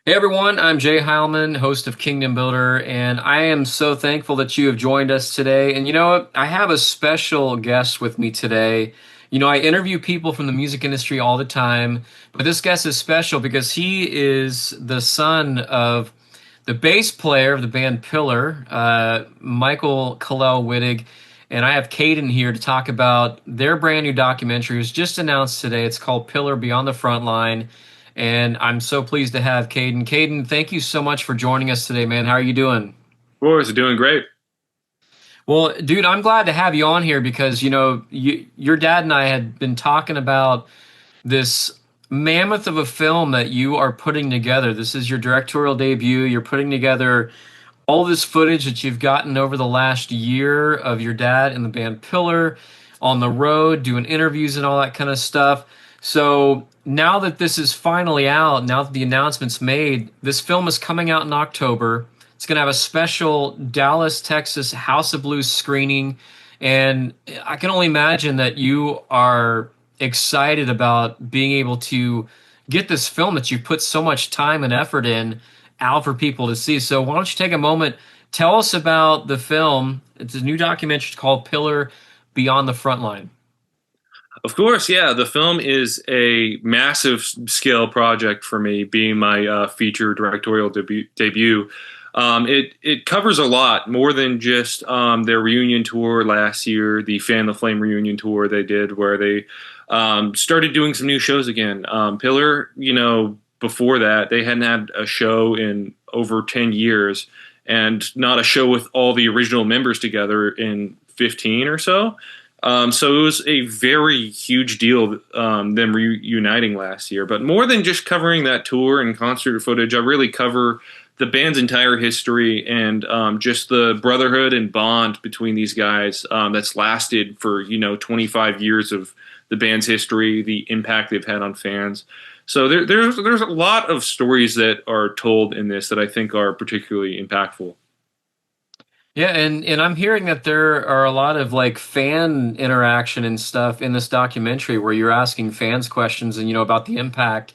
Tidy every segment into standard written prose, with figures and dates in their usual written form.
Hey everyone, I'm Jay Heilman, host of Kingdom Builder, and I am so thankful that you have joined us today. And you know what? I have a special guest with me today. I interview people from the music industry all the time, but this guest is special because he is the son of the bass player of the band Pillar, Michael Wittig. And I have Kaden here to talk about their brand new documentary. It was just announced today. It's called Pillar Beyond the Front Line. And I'm so pleased to have Kaden. Kaden, thank you so much for joining us today, man. How are you doing? Of course, doing great. Well, dude, I'm glad to have you on here because, your dad and I had been talking about this mammoth of a film that you are putting together. This is your directorial debut. You're putting together all this footage that you've gotten over the last year of your dad in the band Pillar on the road, doing interviews and all that kind of stuff. So now that this is finally out, now that the announcement's made, this film is coming out in October. It's going to have a special Dallas, Texas House of Blues screening. And I can only imagine that you are excited about being able to get this film that you put so much time and effort in out for people to see. So why don't you take a moment, tell us about the film. It's a new documentary called Pillar Beyond the Frontline. Of course, yeah. The film is a massive scale project for me, being my feature directorial debut. It covers a lot more than just their reunion tour last year, the Fan the Flame reunion tour they did, where they started doing some new shows again. Pillar, before that, they hadn't had a show in over 10 years, and not a show with all the original members together in 15 or so. So it was a very huge deal, them reuniting last year. But more than just covering that tour and concert footage, I really cover the band's entire history and just the brotherhood and bond between these guys that's lasted for 25 years of the band's history, the impact they've had on fans. So there's a lot of stories that are told in this that I think are particularly impactful. Yeah, and I'm hearing that there are a lot of like fan interaction and stuff in this documentary where you're asking fans questions and about the impact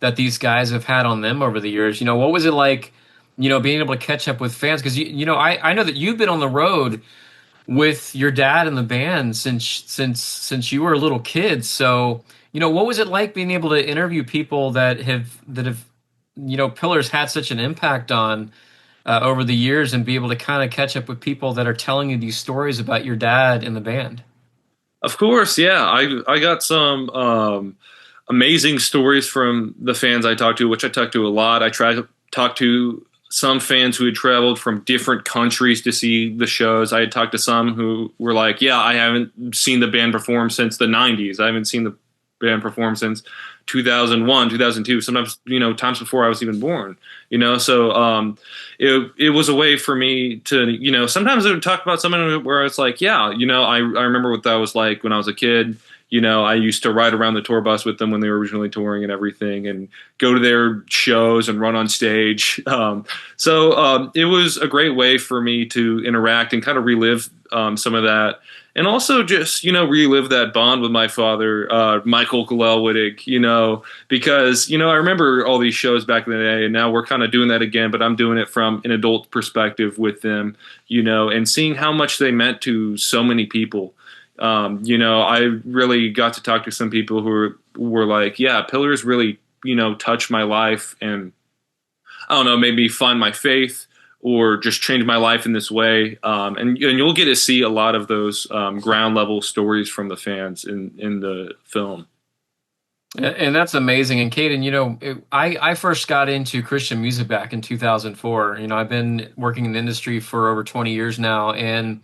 that these guys have had on them over the years. What was it like, being able to catch up with fans? Because I know that you've been on the road with your dad and the band since you were a little kid. So, what was it like being able to interview people that have Pillars had such an impact on over the years and be able to kind of catch up with people that are telling you these stories about your dad and the band? Of course, yeah. I got some amazing stories from the fans I talked to, which I talked to a lot. I tried to talk to some fans who had traveled from different countries to see the shows. I had talked to some who were like, "Yeah, I haven't seen the band perform since the '90s. I haven't seen the band perform since 2001, 2002. Sometimes, times before I was even born. So it was a way for me to, sometimes I would talk about something where it's like, yeah, I remember what that was like when I was a kid. I used to ride around the tour bus with them when they were originally touring and everything, and go to their shows and run on stage. So it was a great way for me to interact and kind of relive some of that, and also just relive that bond with my father, Michael Wittig. Because I remember all these shows back in the day, and now we're kind of doing that again, but I'm doing it from an adult perspective with them, and seeing how much they meant to so many people. I really got to talk to some people who were like, yeah, Pillars really, touched my life, and I don't know, made me find my faith or just change my life in this way. And you'll get to see a lot of those ground level stories from the fans in the film. And that's amazing. And Caden, I first got into Christian music back in 2004. I've been working in the industry for over 20 years now. And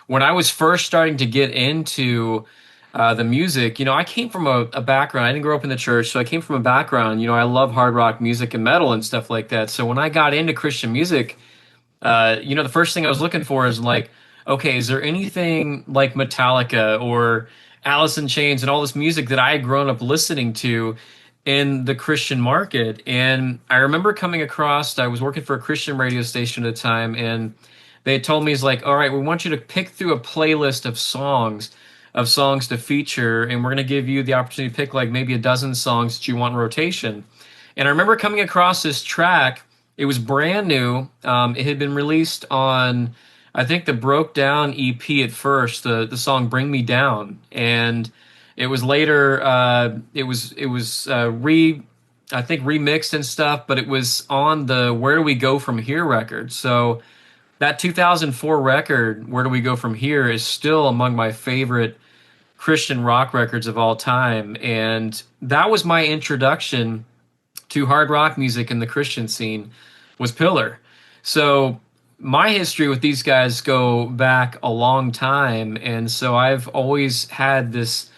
when I was first starting to get into the music, I came from a background. I didn't grow up in the church, so I came from a background. I love hard rock music and metal and stuff like that. So when I got into Christian music, the first thing I was looking for is like, okay, is there anything like Metallica or Alice in Chains and all this music that I had grown up listening to in the Christian market? And I remember coming across, I was working for a Christian radio station at the time, and they had told me, it's like, all right, we want you to pick through a playlist of songs to feature, and we're going to give you the opportunity to pick like maybe a dozen songs that you want in rotation. And I remember coming across this track. It was brand new. It had been released on, I think, the Broke Down EP at first, the song "Bring Me Down," and it was later I think remixed and stuff, but it was on the "Where Do We Go From Here" record. So that 2004 record, "Where Do We Go From Here," is still among my favorite Christian rock records of all time, and that was my introduction to hard rock music in the Christian scene was Pillar. So my history with these guys go back a long time, and so I've always had this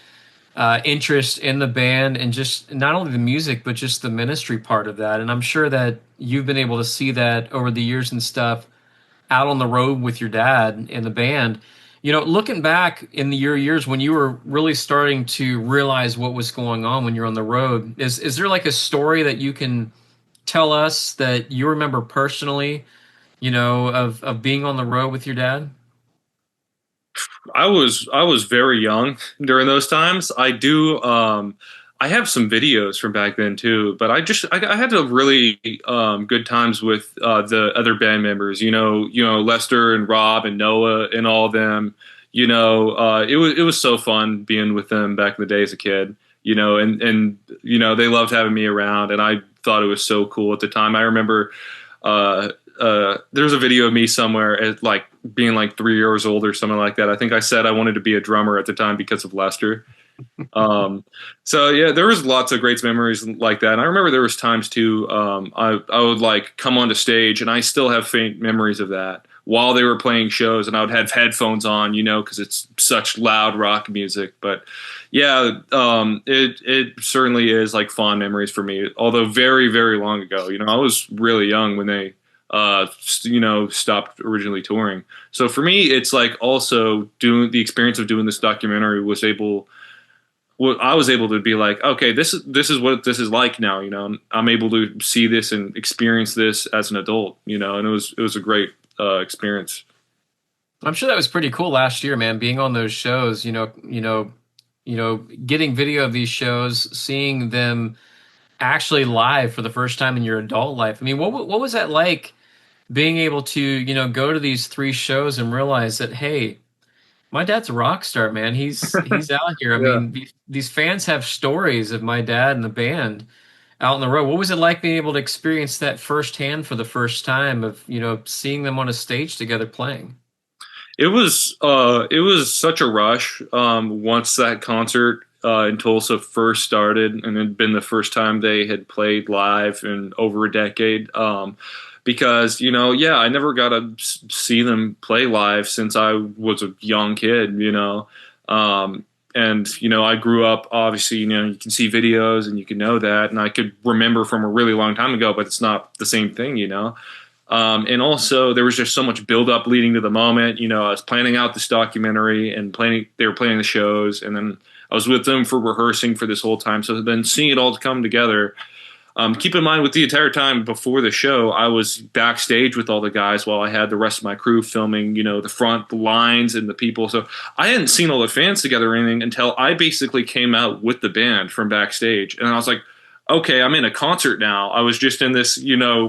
interest in the band and just not only the music but just the ministry part of that. And I'm sure that you've been able to see that over the years and stuff out on the road with your dad in the band. Looking back in your years when you were really starting to realize what was going on when you're on the road, is there like a story that you can tell us that you remember personally, of being on the road with your dad? I was very young during those times. I have some videos from back then too, but I had a really good times with the other band members. Lester and Rob and Noah and all of them. It was so fun being with them back in the day as a kid. They loved having me around, and I thought it was so cool at the time. I remember there's a video of me somewhere at like being like 3 years old or something like that. I think I said I wanted to be a drummer at the time because of Lester. So yeah, there was lots of great memories like that. And I remember there was times too. I would like come onto stage, and I still have faint memories of that while they were playing shows, and I would have headphones on, because it's such loud rock music. But yeah, it certainly is like fond memories for me. Although very very long ago, I was really young when they stopped originally touring. So for me, it's like also doing the experience of doing this documentary I was able to be like, okay, this is what this is like now. I'm able to see this and experience this as an adult. And it was a great experience. I'm sure that was pretty cool last year, man, being on those shows, getting video of these shows, seeing them actually live for the first time in your adult life. I mean, what was that like being able to, go to these three shows and realize that, hey, my dad's a rock star, man. He's out here. I Yeah. mean, these fans have stories of my dad and the band out on the road. What was it like being able to experience that firsthand for the first time of, seeing them on a stage together playing? It was such a rush once that concert in Tulsa first started, and it had been the first time they had played live in over a decade. Because yeah, I never got to see them play live since I was a young kid. And I grew up obviously. You can see videos and you can know that, and I could remember from a really long time ago, but it's not the same thing. And also, there was just so much buildup leading to the moment. I was planning out this documentary and planning. They were playing the shows, and then I was with them for rehearsing for this whole time. So then seeing it all come together. Keep in mind, with the entire time before the show, I was backstage with all the guys while I had the rest of my crew filming. The front, the lines, and the people. So I hadn't seen all the fans together or anything until I basically came out with the band from backstage, and I was like, okay, I'm in a concert now. I was just in this,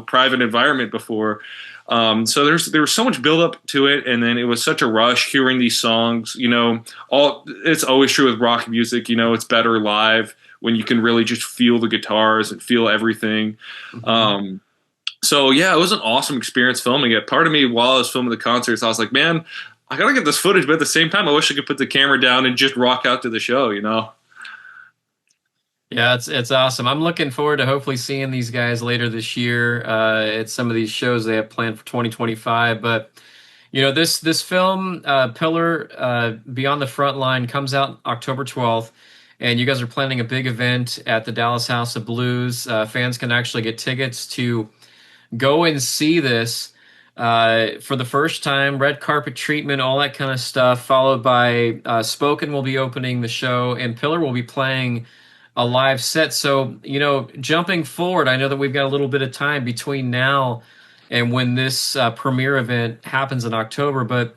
private environment before. So there was so much buildup to it, and then it was such a rush hearing these songs. It's always true with rock music. It's better live when you can really just feel the guitars and feel everything. Mhm. So yeah, it was an awesome experience filming it. Part of me, while I was filming the concerts, I was like, man, I gotta get this footage, but at the same time, I wish I could put the camera down and just rock out to the show. Yeah, it's awesome. I'm looking forward to hopefully seeing these guys later this year at some of these shows they have planned for 2025. But this film, Pillar, Beyond the Front Line, comes out October 12th, and you guys are planning a big event at the Dallas House of Blues. Fans can actually get tickets to go and see this for the first time. Red carpet treatment, all that kind of stuff. Followed by Spoken will be opening the show, and Pillar will be playing a live set. So, jumping forward, I know that we've got a little bit of time between now and when this premiere event happens in October. But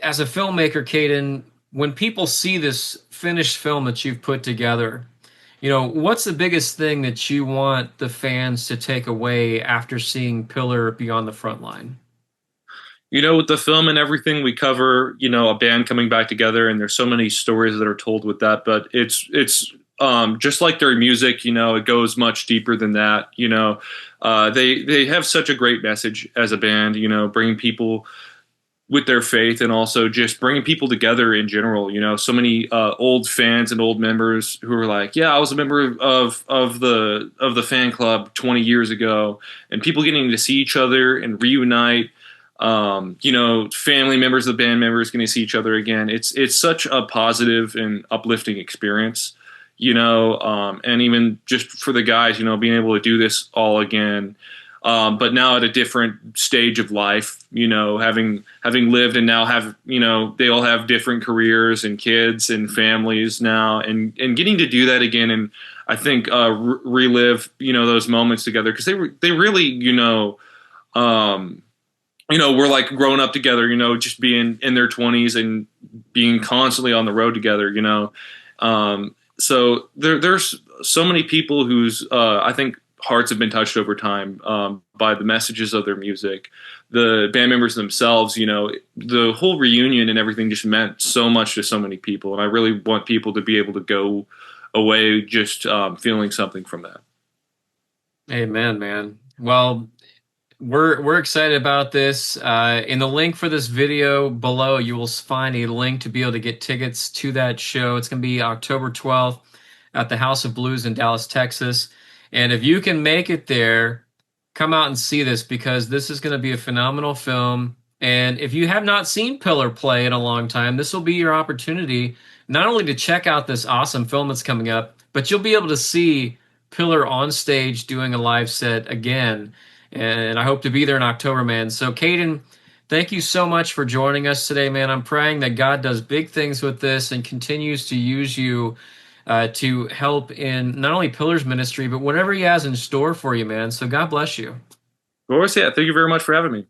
as a filmmaker, Caden, when people see this finished film that you've put together, what's the biggest thing that you want the fans to take away after seeing Pillar Beyond the Front Line? With the film and everything, we cover, a band coming back together, and there's so many stories that are told with that. But it's just like their music, it goes much deeper than that. They have such a great message as a band, bringing people with their faith, and also just bringing people together in general. So many old fans and old members who are like, yeah, I was a member of the fan club 20 years ago, and people getting to see each other and reunite. Family members of the band members getting to see each other again. It's such a positive and uplifting experience. And even just for the guys, being able to do this all again, but now at a different stage of life, having lived, and now have, they all have different careers and kids and families now, and getting to do that again. And I think relive, those moments together, because they really, we're like growing up together, just being in their 20s and being constantly on the road together, so there's so many people whose I think hearts have been touched over time, by the messages of their music. The band members themselves, the whole reunion and everything just meant so much to so many people. And I really want people to be able to go away just feeling something from that. Amen, man. Well, we're excited about this. In the link for this video below, you will find a link to be able to get tickets to that show. It's going to be October 12th at the House of Blues in Dallas, Texas. And if you can make it there, come out and see this, because this is going to be a phenomenal film. And if you have not seen Pillar play in a long time, this will be your opportunity not only to check out this awesome film that's coming up, but you'll be able to see Pillar on stage doing a live set again. And I hope to be there in October, man. So, Kaden, thank you so much for joining us today, man. I'm praying that God does big things with this and continues to use you to help in not only Pillars ministry, but whatever He has in store for you, man. So, God bless you. Of course, yeah. Thank you very much for having me.